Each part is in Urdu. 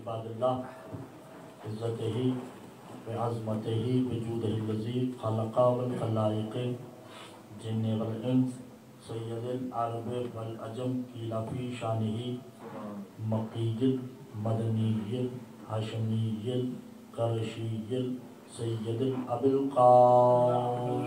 عباداللہ عزت ہی بعظمت ہی وجود الذی خلق والخلائق جن والانس سید العرب والعجم قیل فی شانہ مکی مدنی ہاشمی قریشی سید ابی القاسم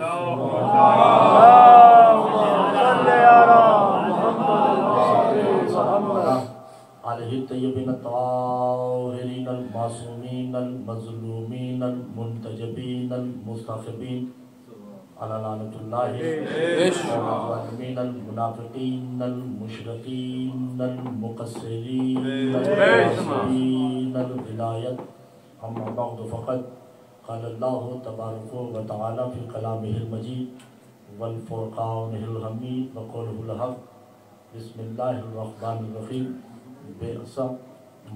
علیہ الطیبین الطاہرین المعصومین المظلومین المنتجبین المستخبین علی لعنۃ اللہ الظالمین المنافقین المشرکین المقصرین الغاصبین الولایت اما بعد فقد قال اللہ تبارک و تعالی فی کلامہ المجید والفرقان الحمید وقولہ الحق بسم اللہ الرحمن الرحیم بئس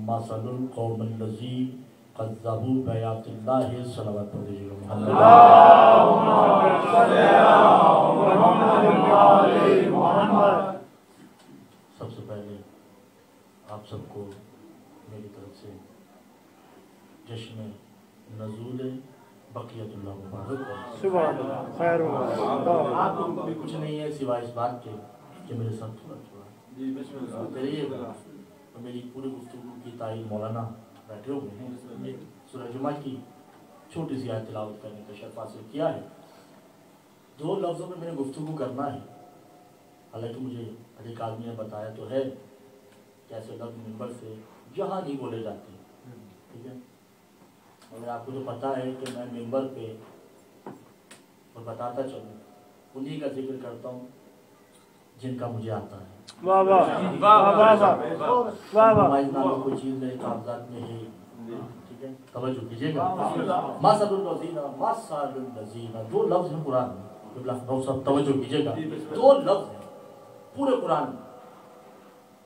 مثل القوم الذین کذبوا بآیات اللہ صلوات علیہ محمد۔ سب سے پہلے آپ سب کو میری طرف سے جشن نزول بقیت اللہ مبارک۔ سبحان اللہ، خیر آپ کو کچھ نہیں ہے سوائے اس بات کے کہ میرے ساتھ تھوڑا کریے گا۔ میری پوری گفتگو کی تائید مولانا بیٹھے ہوئے ہیں، سورہ جمعہ کی چھوٹی سی آیت تلاوت کرنے کا شرف حاصل کیا ہے۔ 2 لفظوں میں نے گفتگو کرنا ہے، حالانکہ مجھے ایک آدمی نے بتایا تو ہے کہ ایسے لفظ منبر سے جہاں نہیں بولے جاتے، ٹھیک ہے؟ اور آپ کو تو پتہ ہے کہ میں منبر پہ اور بتاتا چلوں انہی کا ذکر کرتا ہوں جن کا مجھے آتا ہے۔ واہ واہ واہ واہ واہ واہ، کوئی چیز میرے کاغذات میں ہے، ٹھیک ہے؟ توجہ کیجیے گا۔ مثل الذین، مثل الذین، 2 لفظ ہیں قرآن میں، صاحب توجہ کیجیے گا، 2 لفظ ہیں پورے قرآن میں،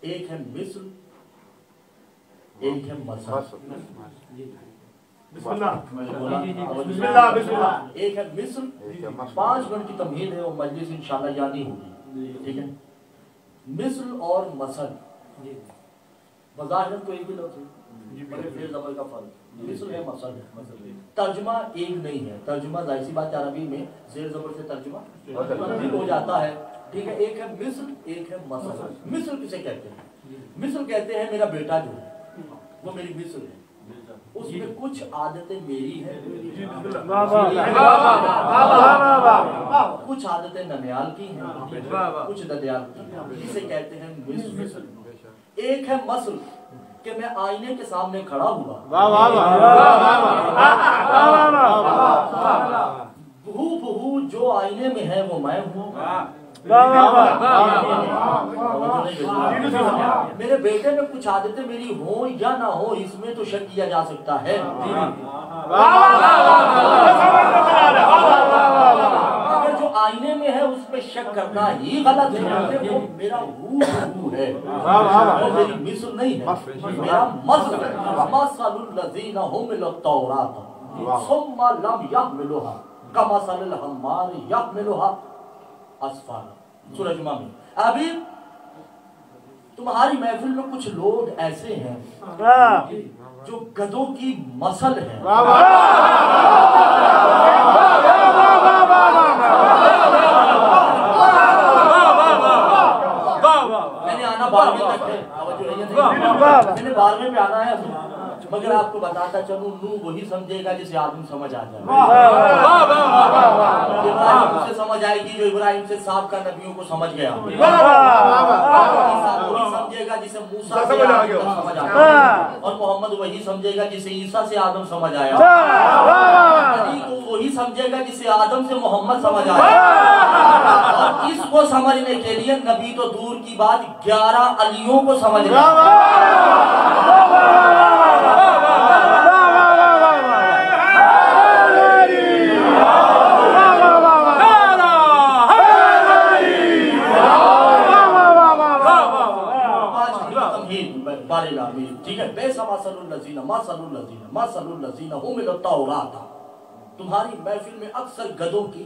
ایک ہے مثل، ایک ہے مثل۔ بسم اللہ بسم اللہ بسم اللہ۔ ایک ہے مثل، 5 منٹ کی تمہید ہے، وہ مجلس انشاءاللہ یعنی ہوگی، ٹھیک ہے؟ مثل اور مثل بظاہر تو ایک بھی لفظ ہے، مگر فعل زبر کا فرق، مثل ہے مثل ہے۔ ترجمہ ایک نہیں ہے، ترجمہ ظاہر سی بات عربی میں زیر زبر سے ترجمہ ہو جاتا ہے، ٹھیک ہے؟ ایک ہے مثل، ایک ہے مثل۔ مثل کسے کہتے ہیں؟ مثل کہتے ہیں میرا بیٹا جو ہے وہ میری مثل ہے، اس میں کچھ عادتیں میری ہیں، کچھ عادتیں ننیال کی ہیں، کچھ ددیال کی ہیں، جسے کہتے ہیں مثل۔ ایک ہے مثل کہ میں آئینے کے سامنے کھڑا ہوا، بہو بہو جو آئینے میں ہے وہ میں ہوں، میرے بیٹے میں کچھ عادتیں میری ہوں یا نہ ہوں اس میں تو شک کیا جا سکتا ہے، اگر جو آئینے میں ہے اس پہ شک کرنا ہی غلط ہے، وہ میرا ہو ہے، وہ میری مثل نہیں ہے، میرا مثل ہے۔ مثل الذین حملوا التوراۃ ثم لم یحملوها کمثل الحمار یحملها اسفارا۔ سورہ جمعہ میں ابھی تمہاری محفل میں کچھ لوگ ایسے ہیں جو گدھوں کی مثل ہے، میں نے آنا 12ویں تک ہے، میں نے 12ویں پہ آنا ہے، مگر آپ کو بتاتا چلوں نو وہی سمجھے گا جسے آدم سمجھ آ جائے، ابراہیم سے سمجھ آئے گی جو ابراہیم سے سابقہ نبیوں کو سمجھ گیا، وہی سمجھے گا جسے موسیٰ سے آدم سمجھ آیا، اور محمد وہی سمجھے گا جسے عیسیٰ سے آدم سمجھ آیا، علی کو وہی سمجھے گا جسے آدم سے محمد سمجھ آیا، اور اس کو سمجھنے کے لیے نبی تو دور کی بات 11 علیوں کو سمجھ گیا۔ ٹھیک ہے؟ بیسا مثل الذین حملوا التوراۃ، تمہاری محفل میں اکثر گدھوں کی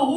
ہو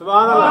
سبحان اللہ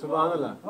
سبحان اللہ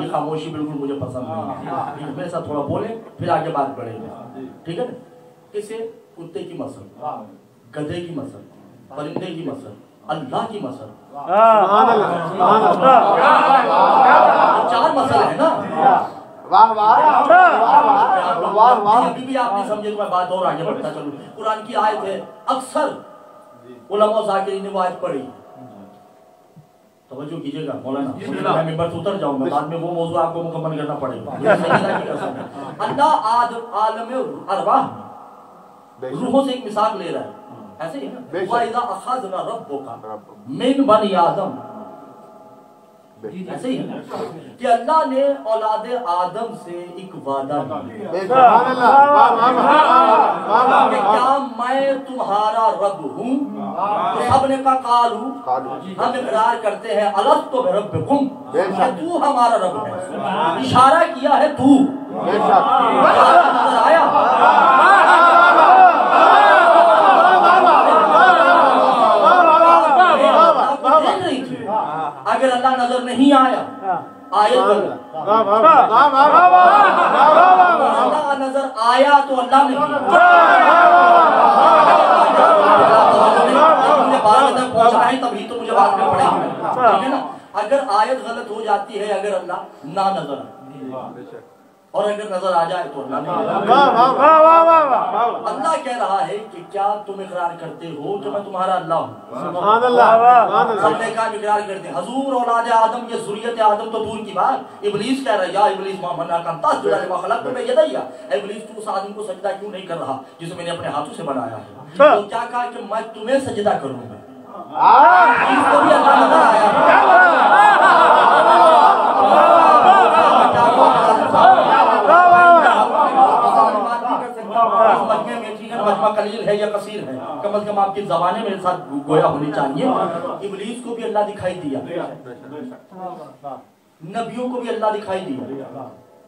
یہ خاموشی بالکل مجھے پسند نہیں ہے۔ میرے ساتھ تھوڑا بولیں پھر آگے بات بڑھیں گے، ٹھیک ہے نا۔ کسے؟ کتے کی مسل، گدھے کی مسل، پرندے کی مسل، اللہ کی مسل۔ 4 مسل ہے نا۔ ابھی بھی آپ نہیں سمجھے تو میں بات اور آگے بڑھتا چلوں۔ قرآن کی آیت ہے، اکثر علماء ذاکرین نے وہ آیت پڑھی۔ توجہ کیجئے گا مولانا، میں ممبر سے اتر جاؤں گا، بعد میں وہ موضوع آپ کو مکمل کرنا پڑے گا۔ اللہ عالم ارواح روحوں سے ایک مثال لے رہا ہے، ایسے ہی ہے نا۔ وَإِذَا أَخَذْنَا رَبُّكَ مِنْ بَنِي آدَمَ، ایسے ہی ہے کہ اللہ نے اولاد آدم سے ایک وعدہ لیا کہ کیا میں تمہارا رب ہوں؟ سب نے کہا قالوا، ہم اقرار کرتے ہیں الستو بربکم، کہ تو ہمارا رب ہے۔ اشارہ کیا ہے تو، نظر آیا؟ اگر اللہ نظر نہیں آیا، آیت بدل۔ اللہ نظر آیا تو اللہ نہیں۔ بات تک پہنچنا ہے تبھی تو مجھے بات میں پڑے گی، ٹھیک ہے نا۔ اگر آیت غلط ہو جاتی ہے، اگر اللہ نہ نظر آئے، اور اگر نظر آ جائے تو اللہ نہیں۔ اللہ کہہ رہا ہے کہ کیا تم اقرار کرتے ہو کہ میں تمہارا اللہ ہوں؟ سبحان اللہ۔ سب نے کہا اقرار کرتے ہیں۔ حضور اولاد آدم، یہ ذریت آدم تو دور کی بات۔ ابلیس کہہ رہا ہے یا ابلیس ما منعک ان تسجد لما خلقت بیدی، اے ابلیس تو اس آدم کو سجدہ کیوں نہیں کر رہا جسے میں نے اپنے ہاتھوں سے بنایا ہے؟ تو کیا کہا کہ میں تمہیں سجدہ کروں گا۔ اس کو بھی اللہ نظر آیا۔ مجمع قلیل ہے یا کثیر ہے، کم از کم آپ کی زبانیں میرے ساتھ گویا ہونی چاہیے۔ ابلیس کو بھی اللہ دکھائی دیا، نبیوں کو بھی اللہ دکھائی دیا۔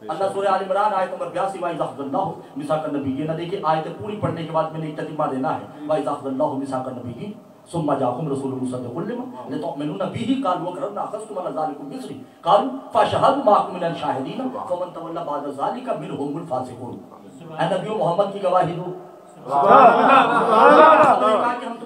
اللہ سورہ آل عمران آیت نمبر 82 وَإِذَا أَخَذَ اللَّهُ مِيثَاقَ النَّبِيِّينَ، دیکھیں آیتیں پوری پڑھنے کے بعد میں نے ایک تتمہ دینا ہے۔ وَإِذَا أَخَذَ اللَّهُ مِيثَاقَ النَّبِيِّينَ ثُمَّ جَاءَكُمْ رَسُولٌ مُصَدِّقٌ لِمَا لِتُؤْمِنُوا بِهِ قَالُوا أَقْرَرْنَا أَخَذْتُمْ عَلَى ذَلِكُمْ إِصْرِي قَالُوا فَاشْهَدُوا مَعَكُمْ مِنَ الشَّاهِدِينَ فَمَنْ تَوَلَّىٰ بَعْدَ ذَلِكَ مِنْهُمُ الْفَاسِقُونَ۔ اے نبیوں محمد کی گواہی دو۔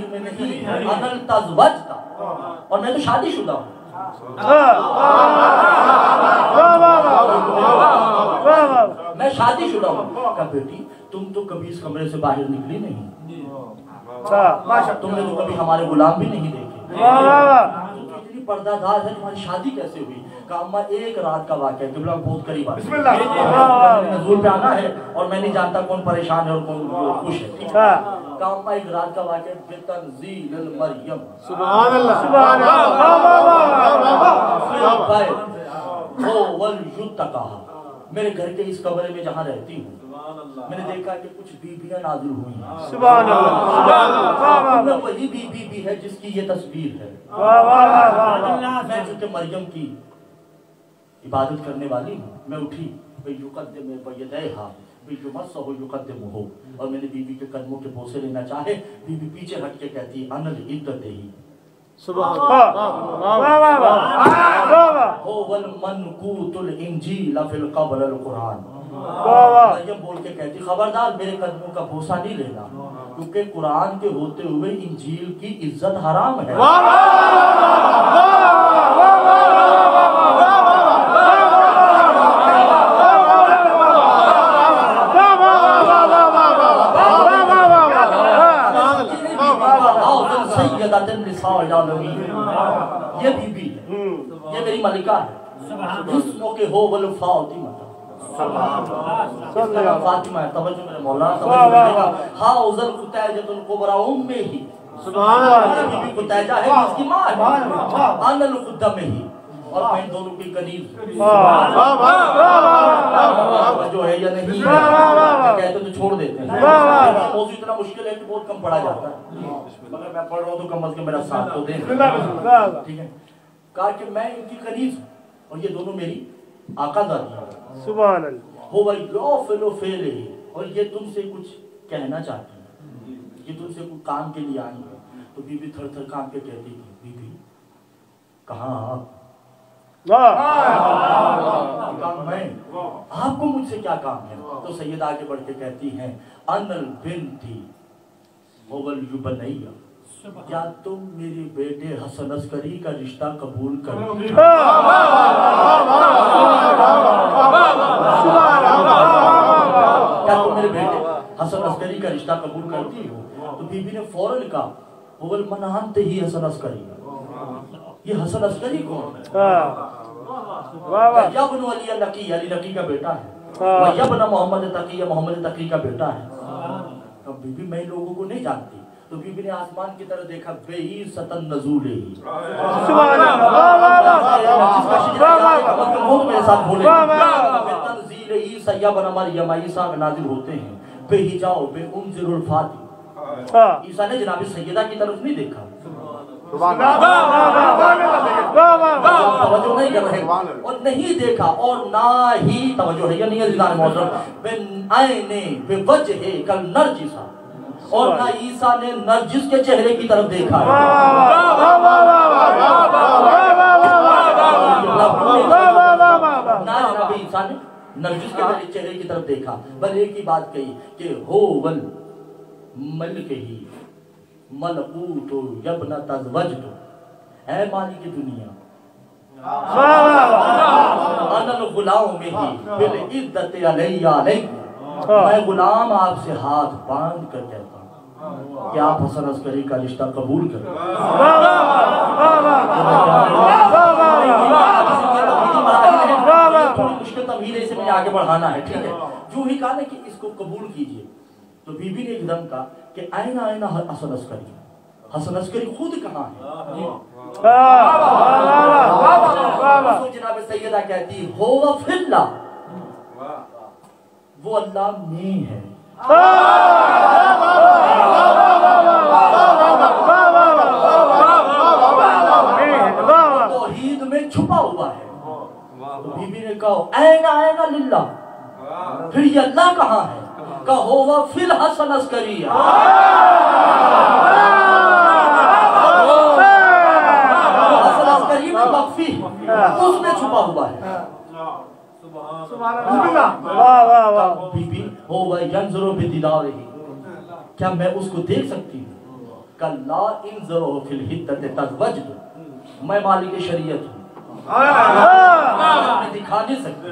تعبیر میں نہیں، انل تزوجتا، اور میں تو شادی شدہ ہوں۔ میں شادی شدہ ہوں۔ کہا بیٹی تم تو کبھی اس کمرے سے باہر نکلی نہیں، تم نے تو کبھی ہمارے غلام بھی نہیں دیکھے، اتنی پردہ دار ہے، تمہاری شادی کیسے ہوئی؟ کہا اماں ایک رات کا واقعہ ہے، قبلہ بہت قریب آتا ہے، نزول پہ آنا ہے اور میں نہیں جانتا کون پریشان ہے اور کون خوش ہے۔ کہا اماں ایک رات کا واقعہ ہے، بتنزیل المریم، سبحان اللہ، سبحان اللہ، میرے گھر کے اس کمرے میں جہاں رہتی ہوں میں نے دیکھا کہ کچھ بیبیاں نازل ہوئی ہیں، سبحان اللہ، وہی بی ہے جس کی یہ تصویر ہے۔ میں چونکہ مریم کی عبادت کرنے والی ہوں، میں اٹھی یقدم بیدیہا بیمسہ یقدمہ، اور میں نے بی بی کے قدموں کے بوسے لینا چاہے، بی بی پیچھے ہٹ کے کہتی انل عدتہی، سبحان اللہ، هو المنقوط الانجیل فی القبر القرآن۔ مریم بول کے کہتی خبردار میرے قدموں کا بوسہ نہیں لینا، کیونکہ قرآن کے ہوتے ہوئے انجیل کی عزت حرام ہے۔ یہ بی بی ہے، یہ میری ملکہ ہے، جس موقع ہو بل فاطمہ، فاطمہ ہے، توجہ میرے مولا، توجہ میرے مولا، حاؤزل قتیجۃ الکبریٰ امہ ہی، سبحان اللہ، بی بی قتیجہ ہے اس کی ماں ہے، انا القدم ہی، اور میں ان دونوں کی قریب جو ہے یا نہیں کہتے تو چھوڑ دیتے ہیں، موضوع اتنا مشکل ہے کہ بہت کم پڑھا جاتا ہے، مگر میں پڑھ رہا ہوں تو کم از کم میرا ساتھ تو دیں، ٹھیک ہے۔ کہا کہ میں ان کی قریب ہوں اور یہ دونوں میری آقا دادی ہیں، سبحان اللہ، ہو یوفل فعلہ، اور یہ تم سے کچھ کہنا چاہتی ہیں، یہ تم سے کچھ کام کے لیے آئی ہے۔ تو بی بی تھر تھر کام کے کہتی تھی بی بی کہاں آپ؟ میں آپ کو مجھ سے کیا کام ہے؟ تو سیدہ آگے بڑھ کے کہتی ہیں انل بنتی ہوول یبنیہ، کیا تم میرے بیٹے حسن عسکری کا رشتہ قبول کرو گے؟ کیا تم میرے بیٹے حسن عسکری کا رشتہ قبول کرتی ہو؟ تو بی بی نے فوراً کہا ہوول من انت ہی حسن عسکری، یہ حسن عسکری کون ہے؟ یبن علی نقی، علی نقی کا بیٹا ہے، یبن محمد تقی، محمد تقی کا بیٹا ہے۔ اب بی بی میں لوگوں کو نہیں جانتی، تو بی بی نے آسمان کی طرف دیکھا، بعیسۃ نزول ہی، سبحان اللہ، میرے ساتھ بولے تنزیل عیسیٰ یبن مریم، عیسیٰ نازل ہوتے ہیں، بے حجاؤ بے انذر الفاتح، عیسیٰ نے جناب سیدہ کی طرف نہیں دیکھا، توجہ نہیں کر رہے، اور نہیں دیکھا، اور نہ ہی توجہ ہے یا نہیں عزیزان محترم، بن آئینے بے وجہ کل نرجسا، اور نہ عیسیٰ نے نرجس کے چہرے کی طرف دیکھا ہے، نہ جناب عیسیٰ نے نرجس کے چہرے کی طرف دیکھا، بل ایک ہی بات کہی کہ ہو ول ملک ہی ملکوت یبن تزوجت، اے مالک دنیا، انا الغلام میں ہی بالعدت علی علیہ، میں غلام آپ سے ہاتھ باندھ کر کہتا ہوں کہ آپ حسن عسکری کا رشتہ قبول کریں۔ تھوڑی مشکل تمہید ہے، اسے میں آگے بڑھانا ہے، ٹھیک ہے۔ جو ہی کہا کہ اس کو قبول کیجئے، تو بی بی نے ایک دم کہا کہ آئینہ آئینہ حسن عسکری، حسن عسکری خود کہاں ہے؟ تو جناب سیدہ کہتی ہوا فی اللہ، وہ اللہ میں ہے، توحید میں چھپا ہوا ہے۔ تو بی بی نے کہا اینہ اینہ للہ، پھر یہ اللہ کہاں ہے؟ کہا ہوا فی الحسن عسکری، حسن عسکری میں مخفی، اس میں چھپا ہوا ہے۔ بی بی ہوا ینظر بدیدارہ، کیا میں اس کو دیکھ سکتی ہوں؟ کلا انظروا فی الحدۃ تزوجت، میں مالک شریعت ہوں، میں دکھا نہیں سکتا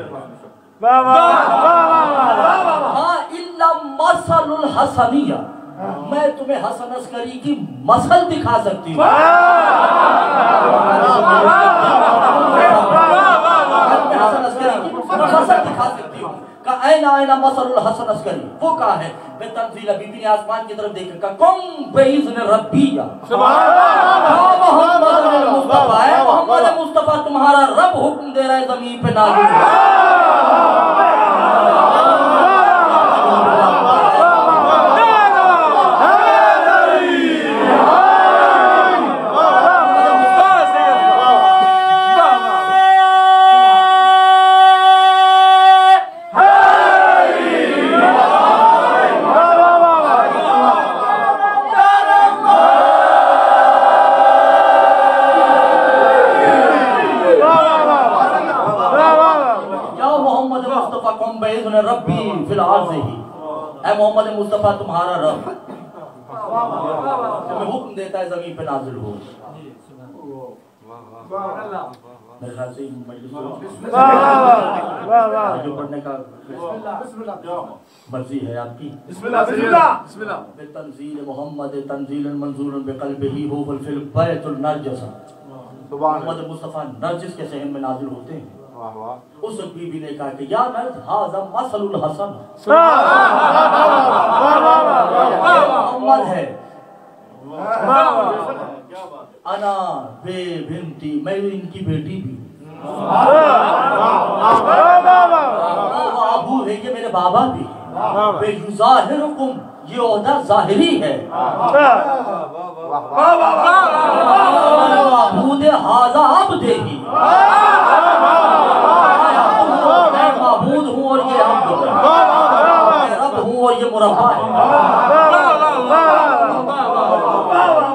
ہاں الا مثل الحسنیہ، میں تمہیں حسن عسکری کی مثل دکھا سکتی ہوں، حسن عسکری کی مثل دکھا سکتی ہوں۔ اینا مثل الحسن عسکری، وہ کہا ہے بے تنزیل، بی بی نے آسمان کی طرف دیکھ کر کم باذن ربی، محمد مصطفیٰ ہے، محمد مصطفیٰ تمہارا رب حکم دے رہا ہے زمین پہ نازل ہو۔ ربی فی العرض ہی، اے محمد مصطفیٰ تمہارا رب تمہیں حکم دیتا ہے زمین پہ نازل ہو۔ میرے خیال سے جو پڑھنے کا مرضی ہے آپ کی، بسم اللہ بتنزیل محمد تنزیلا منزولا بقلبہ هو فی البیت النرجس، محمد مصطفیٰ نرجس کے صحن میں نازل ہوتے ہیں۔ اس بی بی نے کہا کہ یا مرد ھذا مثل الحسن، محمد ہے، انا بے بنتی، میں ان کی بیٹی بھی، ابو ہے یہ میرے بابا بھی، بے یظاہرکم یہ عہدہ ظاہری ہے، عبود ھذا عبدہ ہی، معبود ہوں اور یہ عبد ہے، میں رب ہوں اور یہ مربع ہے،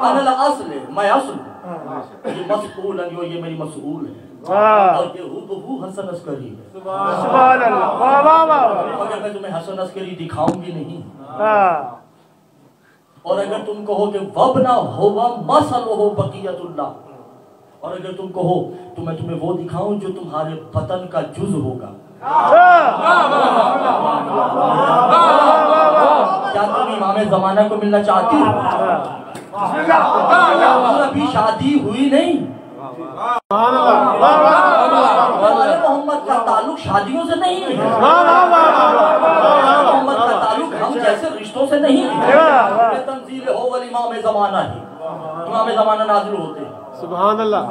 انا الاصل، میں اصل ہوں، یہ مسئول ہے، یہ میری مسئول ہے، اور یہ ہو حسن عسکری ہے۔ سبحان اللہ، مگر میں تمہیں حسن عسکری دکھاؤں گی نہیں، اور اگر تم کہو کہ وَبْنَا هُوَ مَثَلُهُ بَقِيَّةُ اللَّهِ، اور اگر تم کہو تو میں تمہیں وہ دکھاؤں جو تمہارے بدن کا جز ہوگا، کیا تم امام زمانہ کو ملنا چاہتی ہو؟ ابھی شادی ہوئی نہیں، ہمارے محمد کا تعلق شادیوں سے نہیں ہے، محمد کا تعلق ہم جیسے رشتوں سے نہیں ہے، تنزیل ہو والامام زمانہ ہی، امام زمانہ نازل ہوتے ہیں۔ سبحان اللہ،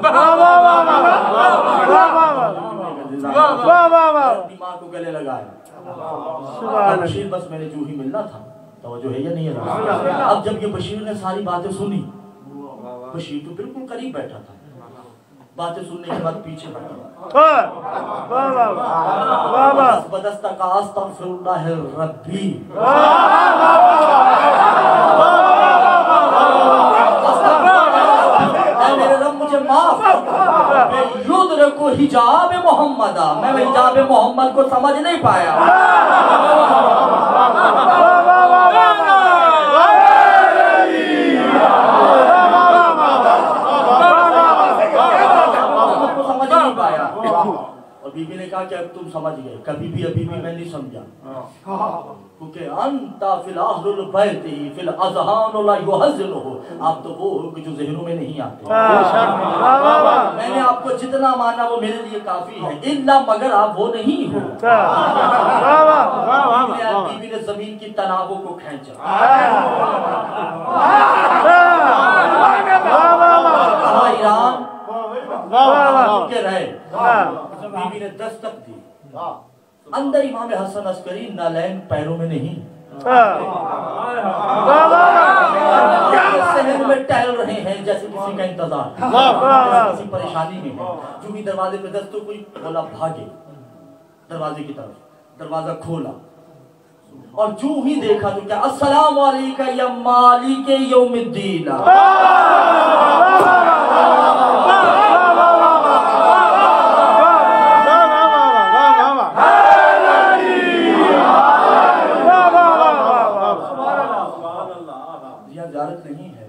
دماغ کو گلے لگایا، بشیر بس میں نے جو ہی ملنا تھا، توجہ ہے یا نہیں ہے؟ اب جب یہ بشیر نے ساری باتیں سنی، بشیر تو بالکل قریب بیٹھا تھا، باتیں سننے کے بعد پیچھے بیٹھا، بدستہ کا استغفر اللہ ربی، میرے رب مجھے معاف یدرکو حجاب محمد، میں حجاب محمد کو سمجھ نہیں پایا، اور بی بی نے کہا کہ اب تم سمجھ گئے، کبھی بھی ابھی بھی میں نہیں سمجھا، کیونکہ انتا فی الاہل البیت فی الاذہان لا یحزنہ، آپ تو وہ ہو کہ جو ذہنوں میں نہیں آتے، میں نے آپ کو جتنا مانا وہ میرے لیے کافی ہے، الا مگر آپ وہ نہیں ہو۔ بی بی نے زمین کی تنابوں کو کھینچا، کہا ایران کے رہے، بی بی نے دستک دی، اندر امام حسن عسکری نالین پیروں میں نہیں، صحن میں ٹہل رہے ہیں جیسے کسی کا انتظار، کسی پریشانی میں ہے، جو بھی دروازے پہ دستک کوئی بولا بھاگے دروازے کی طرف، دروازہ کھولا اور جو ہی دیکھا تو کیا السلام علیکہ یا مالک یوم الدین، زیارت نہیں ہے،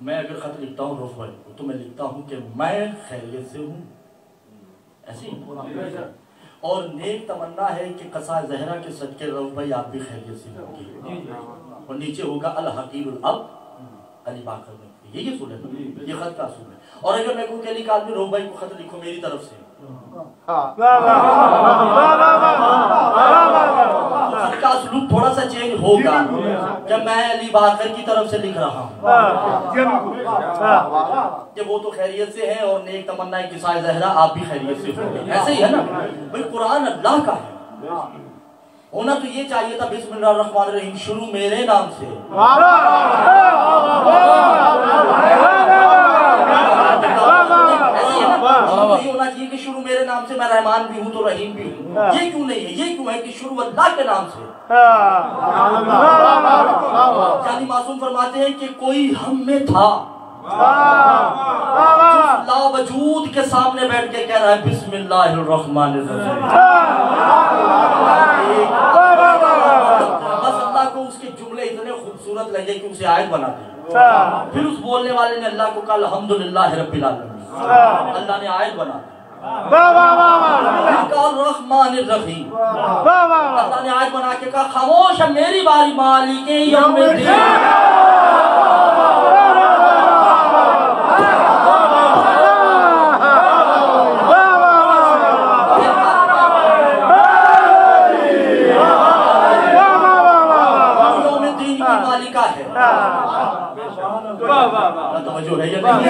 میں اگر خط لکھتا ہوں روف بھائی کو تو میں لکھتا ہوں کہ میں خیریت سے ہوں، ایسے ہی، اور نیک تمنا ہے کہ قصا زہرا کے صدقے روف بھائی آپ بھی خیریت سے ہوں گے، اور نیچے ہوگا الحقیر الاب علی باقر میں، یہ اصول ہے، یہ خط کا اصول ہے۔ اور اگر میں کہوں کہ علی کا آدمی روف بھائی کو خط لکھو میری طرف سے، خط کا اسلوب تھوڑا سا چینج ہوگا کہ میں علی باقر کی طرف سے لکھ رہا ہوں کہ وہ تو خیریت سے ہیں اور نیک تمنا ہے قصہ زہرا آپ بھی خیریت سے ہوں گے، ایسے ہی ہے نا بھائی، قرآن اللہ کا ہے، ہونا تو یہ چاہیے تھا بسم اللہ الرحمن الرحیم شروع میرے نام سے، یہ ہونا چاہیے کہ شروع میرے نام سے، میں رحمان بھی ہوں تو رحیم بھی ہوں، یہ کیوں نہیں ہے؟ یہ کیوں ہے کہ شروع اللہ کے نام سے؟ یعنی معصوم فرماتے ہیں کہ کوئی ہم میں تھا لا وجود کے سامنے بیٹھ کے کہہ رہا ہے بسم اللہ الرحمن الرحیم، بس اللہ کو اس کے جملے اتنے خوبصورت لگے کہ اسے آیت بنا دی، پھر اس بولنے والے نے اللہ کو کہا الحمدللہ رب العالمین، اللہ نے آیت بنا دی، الرحمن الرحیم، اللہ نے آیت بنا کے کہا خاموش ہے میری باری مالک یوم الدین، توجہ ہے یا نہیں؟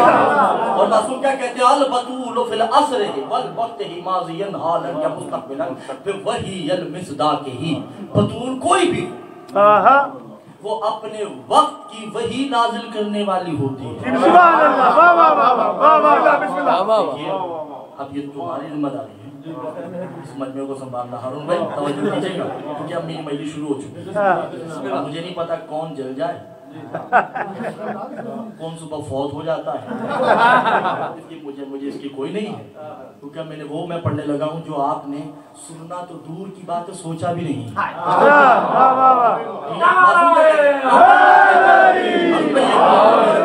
اور معصوم کیا کہتے ہیں البطول فی العصر والوقت ہی ماضیا حالا یا مستقبلا وہی المصداق ہی، بطول کوئی بھی وہ اپنے وقت کی وہی نازل کرنے والی ہوتی ہے۔ اب یہ تمہاری ذمہ داری ہے اس مجمع کو سنبھالنا، ہارون بھائی توجہ دیجیے گا کیونکہ اب میری مجلس شروع ہو چکی ہے، مجھے نہیں پتا کون جل جائے کون صبح فوت ہو جاتا ہے، مجھے اس کی کوئی نہیں ہے، کیونکہ میں نے وہ میں پڑھنے لگا ہوں جو آپ نے سننا تو دور کی بات ہے سوچا بھی نہیں۔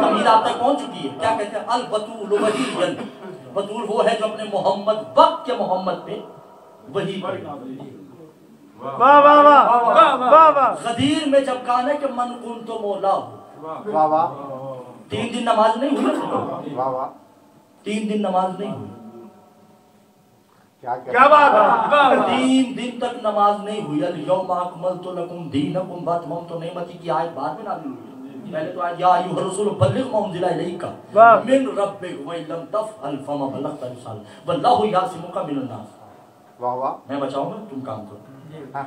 امید آپ تک پہنچ چکی ہے، کیا کہتے ہیں البطول وحی، بطول وہ ہے جو اپنے محمد وقت کے محمد پہ وحی غدیر میں جب کہا نا کہ من کنت مولا ہو، 3 دن نماز نہیں ہوئی، 3 دن نماز نہیں ہوئی، کیا بات ہے، 3 دن تک نماز نہیں ہوئی، الیوم اکملت لکم دینکم واتممت نعمتی کی آیت بعد میں نازل ہوئی، پہلے تو آج یا ایھا الرسول بلغ ما انزل الیک من ربک وان لم تفعل فما بلغت رسالۃ واللہ یعصمک من الناس، میں بچاؤں گا تم کام کرو۔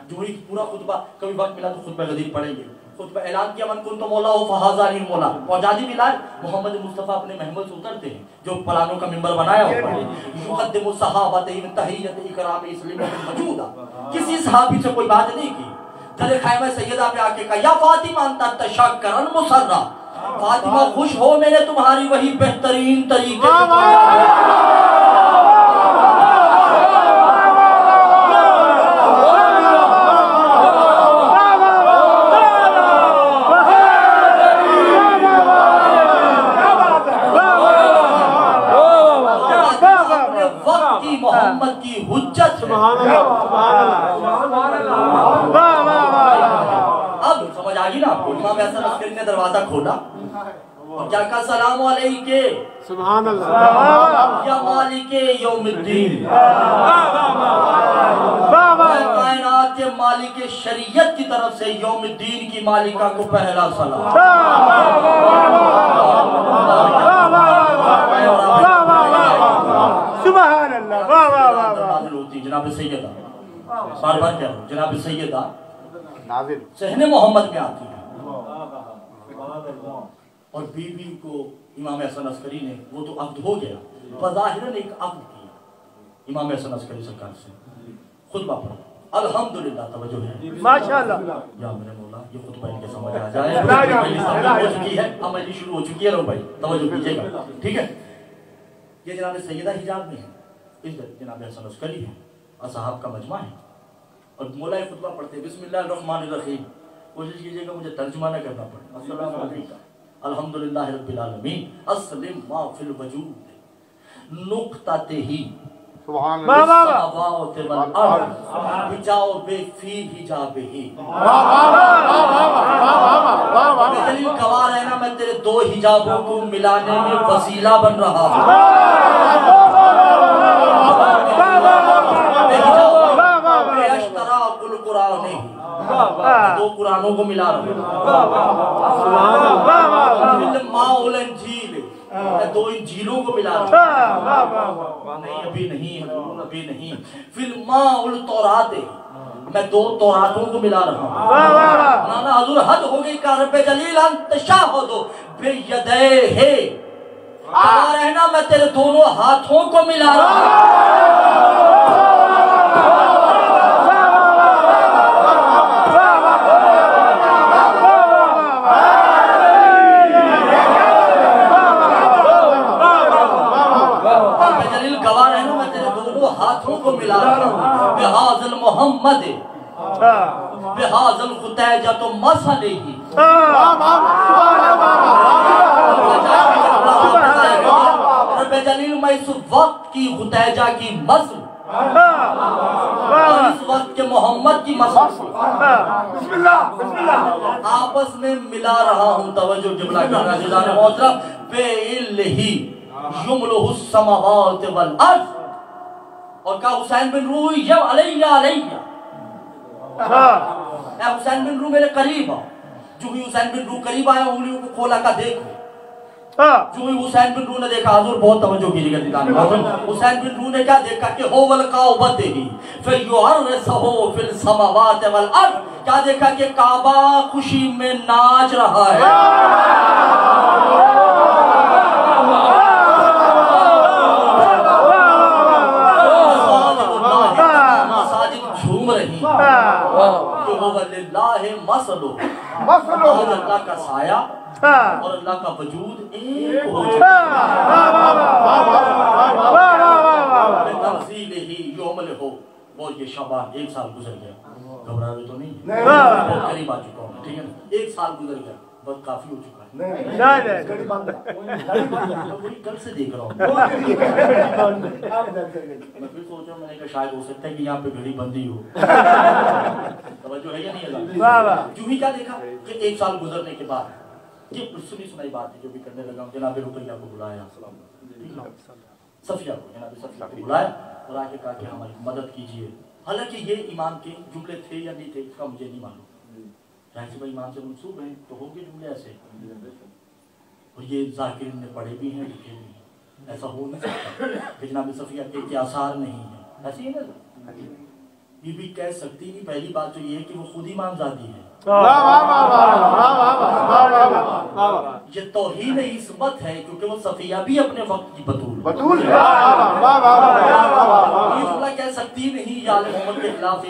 جو ہی پورا خطبہ کبھی وقت ملا تو خطبہ غدیر پڑھیں گے، خطبہ اعلان کیا من کنت مولا ہو فہذا علی مولا، پہنچا دی بلال، محمد مصطفیٰ اپنے محمل سے اترتے ہیں جو پلانوں کا ممبر بنایا ہوتا ہے، یقدم الصحابۃ من تحیۃ اکرام اسلام موجودہ، کسی صحابی سے کوئی بات نہیں کی، چلے خیمہ سیدہ پہ آ کے کہا یا فاطمہ انت تشکرا مسرا، فاطمہ خوش ہو میں نے تمہاری وہی بہترین طریقے محمد کی حجت ہے۔ اب سمجھ آگی نا آپ کو، امام حسن عسکری نے دروازہ کھولا اور کیا کہا سلام علیکہ سبحان اللہ یا مالک یوم الدین، کائنات کے مالک شریعت کی طرف سے یوم الدین کی مالکہ کو پہلا سلام۔ سبحان اللہ، واہ واہ واہ واہ، ہوتی جناب سیدہ، بار بار کہہ رہا ہوں جناب سیدہ نازل صحن محمد میں آتی ہے، اور بی بی کو امام حسن عسکری نے، وہ تو عقد ہو گیا، بظاہراً ایک عقد کیا امام حسن عسکری سرکار سے، خطبہ پڑھا، الحمدللہ توجہ ہے ماشاءاللہ، یا میرے مولا یہ خطبہ ان کے سمجھ آ جائے، ہو چکی ہے اب مجلس شروع ہو چکی ہے، رو بھائی توجہ کیجئے گا، ٹھیک ہے؟ یہ جناب سیدہ حجاب میں ہے، اس جناب حسن عسکری ہے، اصحاب کا مجمع ہے، اور مولا خطبہ پڑھتے بسم اللہ الرحمن الرحیم، کوشش کیجئے گا مجھے ترجمہ نہ کرنا پڑے، السلام علیکم الحمدللہ رب العالمین اسلم ما فی الوجود نقطہ ہی سبحان اللہ السماوات والارض حجاب فی حجاب ہی دلیل گواہ ہے نا میں تیرے دو حجابوں کو ملانے میں وسیلہ بن رہا ہوں دو قرآنوں کو ملا رہا ہوں دو انجیلوں کو ملا رہا ہوں نہیں ابھی نہیں فی الماء التورات میں دو توراتوں کو ملا رہا ہوں نانا حضور حد ہو گئی کہ رب جلیل انت شاہد بیدیہ کہا رہنا میں تیرے دونوں ہاتھوں کو ملا رہا ہوں ہاتھوں کو ملا رہا ہوں بحاظ محمد بحاظ الخطیجہ تو مسئلے ہی رب جلیل میں اس وقت کی خطیجہ کی مسل اور اس وقت کے محمد کی مسل آپس میں ملا رہا ہوں توجہ جبلہ کرنا جزان محترم بے الہی یملہ السماوات والارض اور کہا حسین بن روح یو علیہ اے حسین بن روح میرے قریب آؤ جو ہی حسین بن روح قریب آیا انگلیوں کو کھولا کا دیکھو جو ہی حسین بن روح نے دیکھا حضور بہت توجہ کیجئے گا دیدان حسین بن روح نے کیا دیکھا کہ ہو والقعبۃ فیعرسہ فی السماوات والارض کیا دیکھا کہ کعبہ خوشی میں ناچ رہا ہے اللہ کا سایہ اور اللہ کا وجود ایک ہو جائے تنزیل ہی یومل ہو اور یہ شبہ ایک سال گزر گیا گھبرا رہے تو نہیں بہت قریب آ چکا ہوں ٹھیک ہے نا ایک سال گزر گیا بہت کافی ہو چکا ہے وہی کل سے دیکھ رہا ہوں میں پھر سوچ رہا ہوں میں نے کہا شاید ہو سکتا ہے کہ یہاں پہ گھڑی بندی ہو توجہ ہے یا نہیں اللہ جو ہی کیا دیکھا کہ ایک سال گزرنے کے بعد یہ سنی سنائی بات ہے جو بھی کرنے لگا ہوں جناب رقیہ کو بلایا صفیہ کو جناب صفیہ کو بلایا اور آ کے کہا کہ ہماری مدد کیجئے حالانکہ یہ امام کے جملے تھے یا نہیں تھے اس کا مجھے نہیں معلوم ظاہر سے امام سے منسوب ہیں تو ہوں گے جملے ایسے اور یہ ذاکرین نے پڑھے بھی ہیں لکھے بھی ہیں ایسا ہو نہیں سکتا کہ جناب صفیہ کے آثار نہیں ہیں ایسے ہی نا یہ بھی کہہ سکتی نہیں پہلی بات تو یہ ہے کہ وہ خود امام زادی ہے یہ توہین عصمت ہے کیونکہ وہ صفیہ بھی اپنے وقت کی بطول یہ جملہ کہہ سکتی نہیں یا محمد کے خلاف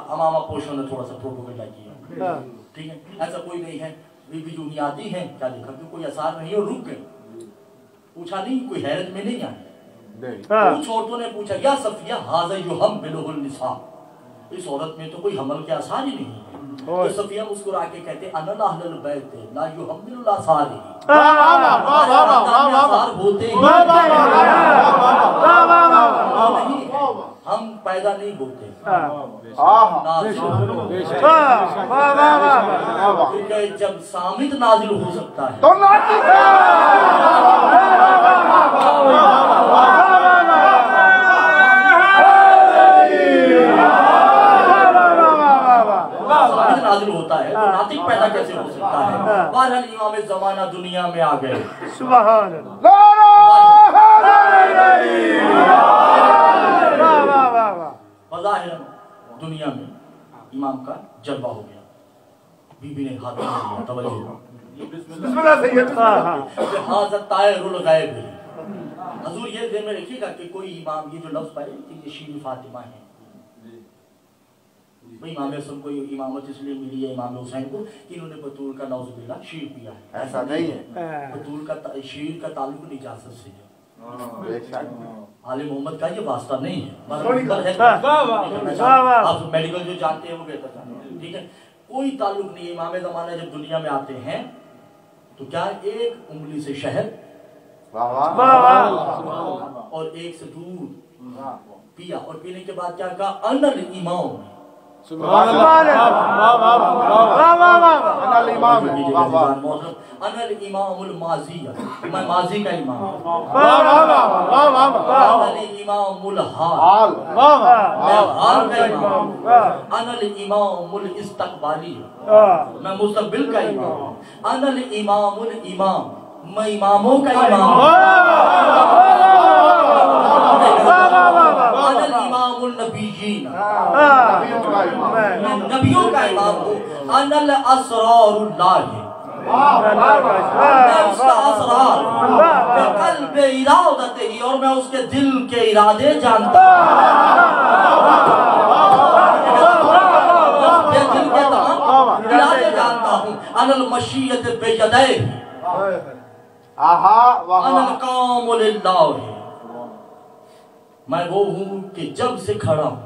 امامہ پوشوں نے تھوڑا سا پروپیگنڈا کیا ٹھیک ہے ایسا کوئی نہیں ہے بی بی جو ہی آتی ہیں کیا دیکھا کہ کوئی اثار نہیں اور رک گئے پوچھا نہیں کوئی حیرت میں نہیں آئی کچھ عورتوں نے پوچھا یا صفیہ ھذا یحملہ النساء اس عورت میں تو کوئی حمل کے آثار ہی نہیں ہے تو صفیہ مسکرا کے کہتے انا اہل البیت لا یحمل الاثار ہوتے ہم پیدا نہیں ہوتے کیونکہ جب صامت نازل ہو سکتا ہے نازل ہوتا ہے تو ناطق پیدا کیسے ہو سکتا ہے بہرحال امام زمانہ دنیا میں آ گئے سبحان اللہ بظاہر دنیا میں امام کا جلوہ ہو گیا بی بی نے ہاتھ میں لیا توجہ حاضر طائر الغیب حضور یہ ذہن میں رکھیے گا کہ کوئی امام یہ جو لفظ پائے کہ یہ شیر فاطمہ ہے امام حسن کو امامت اس لیے ملی ہے امام حسین کو کہ انہوں نے بطول کا نعوذ باللہ شیر پیا ہے ایسا نہیں ہے بطول کا شیر کا تعلق نجاست سے ہے آل محمد کا یہ واسطہ نہیں ہے آپ میڈیکل جو جانتے ہیں وہ بہتر جانتے ہیں ٹھیک ہے کوئی تعلق نہیں. امام زمانہ جب دنیا میں آتے ہیں تو کیا ایک انگلی سے شہد اور ایک سے دودھ پیا، اور پینے کے بعد کیا کہا؟ انا الامام، سبحان اللہ، انا الامام الماضی، میں ماضی کا امام، انا الامام الحال، میں حال کا امام، انا الامام الاستقبالی، میں مستقبل کا امام، انا الامام الامام، میں اماموں کا امام، انا الامام النبیین، میں نبیوں کا امام ہوں، انا الاسرار اللہ، میں اس کا اسرار، میں قلب ارادت ہی، اور میں اس کے دل کے ارادے جانتا ہوں، میں دل کے تمام ارادے جانتا ہوں، انا المشیت بیدہ، انا القام للہ، میں وہ ہوں کہ جب سے کھڑا ہوں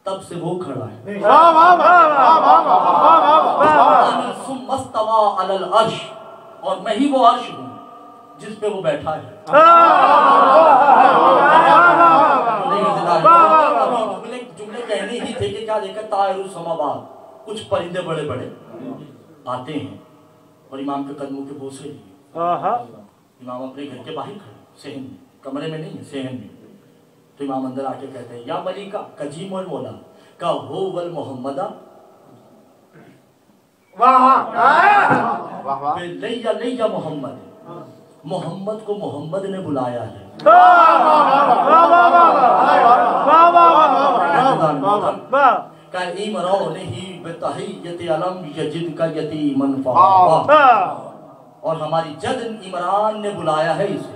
تب سے وہ کھڑا ہے، ثم استوى علی العرش، اور میں ہی وہ عرش ہوں جس پہ وہ بیٹھا ہے۔ جملے کہنے ہی تھے کہ کیا دیکھا؟ طائر السماوات، کچھ پرندے بڑے بڑے آتے ہیں اور امام کے قدموں کے بوسے لیے، امام اپنے گھر کے باہر کھڑے، صحن میں، کمرے میں نہیں ہے، صحن میں، تو امام اندر آ کے کہتے ہیں یا ملیکہ کجیم المولا کا ہو والمحمدہ لیا لیا محمد، محمد کو محمد نے بلایا ہے، کہ ایمراؤ نہیں بتحیت علم یجد کا یتیمن فہوا، اور ہماری جد عمران نے بلایا ہے اسے،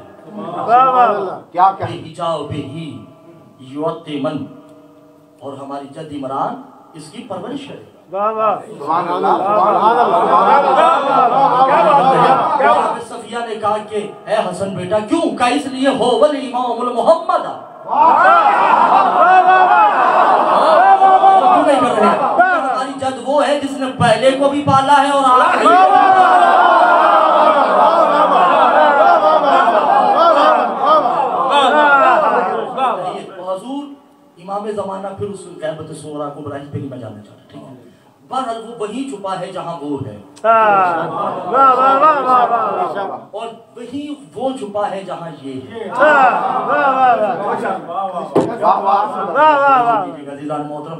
کیا کہیں جاؤ بے ہی یوتیمن، اور ہماری جد عمران اس کی پرورش کرے، سبحان اللہ، صفیہ نے کہا کہ اے حسن بیٹا کیوں؟ کہا اس لیے ہو والامام المحمد، ہماری جد وہ ہے جس نے پہلے کو بھی پالا ہے اور آخری حضور امام زمانہ پھر اس غیبت صغریٰ کو براہ پہ نہیں میں جانا چاہتا، ٹھیک ہے؟ بہرحال وہ وہی چھپا ہے جہاں وہ ہے، اور وہی وہ چھپا ہے جہاں یہ ہے۔ عزیزان محترم،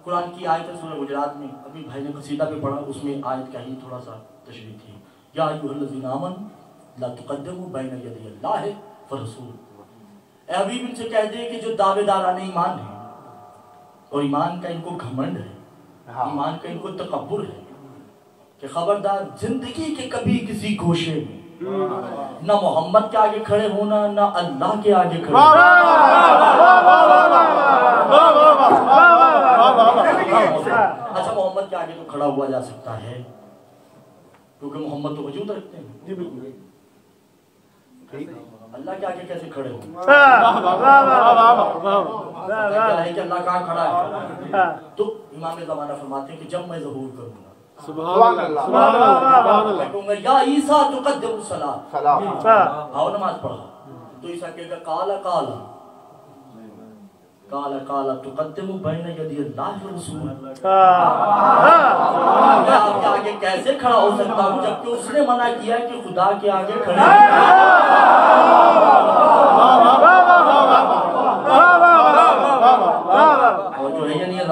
قرآن کی آیت ہے سورہ حجرات میں، ابھی بھائی نے قصیدہ پہ پڑھا، اس میں آیت کا ہی تھوڑا سا تشریح تھی، یا ایھا الذین آمنوا لا تقدموا بین یدی اللہ ورسولہ، اے حبیب ان سے کہہ دے کہ جو دعوے داران ایمان ہیں اور ایمان کا ان کو گھمنڈ ہے، ایمان کا ان کو تکبر ہے، کہ خبردار زندگی کے کبھی کسی گوشے میں نہ محمد کے آگے کھڑے ہونا، نہ اللہ کے آگے کھڑے ہونا۔ اچھا محمد کے آگے تو کھڑا ہوا جا سکتا ہے کیونکہ محمد تو وجود رکھتے ہیں، اللہ کے آگے کیسے کھڑے ہوں؟ کہ اللہ کہاں کھڑا ہے؟ تو امام زمانہ فرماتے ہیں کہ جب میں ظہور کروں گا، سبحان اللہ، میں کہوں گا یا عیسیٰ تقدم الصلاۃ، آؤ نماز پڑھا، تو عیسیٰ کہے گا کالا کالا کالا کالا تقدم بین یدی اللہ ورسول، میں آپ کے آگے کیسے کھڑا ہو سکتا ہوں جبکہ اس نے منع کیا کہ خدا کے آگے کھڑے اور جو ہے یہ نہیں ہے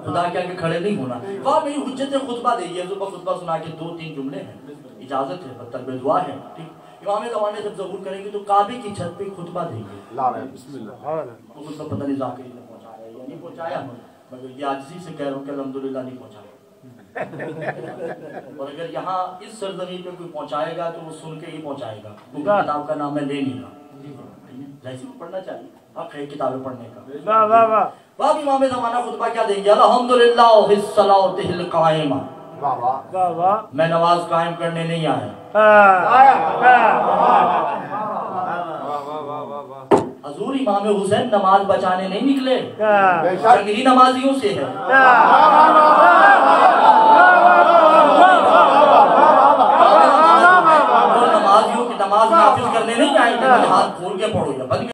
خدا کے آگے کھڑے نہیں ہونا۔ وہاں میری حجت خطبہ دے، یہ خطبہ سنا کے 2-3 جملے ہیں، اجازت ہے، طلب دعا ہے، ٹھیک؟ امام زمانے جب ظہور کریں گے تو کعبے کی چھت پہ خطبہ دیں گے، وہ خطبہ پتہ نہیں ذاکری نے پہنچایا یا نہیں پہنچایا، مگر یہ عاجزی سے کہہ رہا ہوں کہ الحمدللہ نہیں پہنچایا، اور اگر یہاں اس سرزمین پہ کوئی پہنچائے گا تو وہ سن کے ہی پہنچائے گا، کیونکہ کتاب کا نام میں لے نہیں رہا، جیسے کو پڑھنا چاہیے، حق ہے کتابیں پڑھنے کا۔ باب امام زمانہ خطبہ کیا دیں گے؟ الحمدللہ فی الصلاۃ القائمہ، میں نماز قائم کرنے نہیں آیا، حضور امام حسین نماز بچانے نہیں نکلے، جنگی نمازیوں سے ہے، ہاتھ کھول کے پڑھو یا بند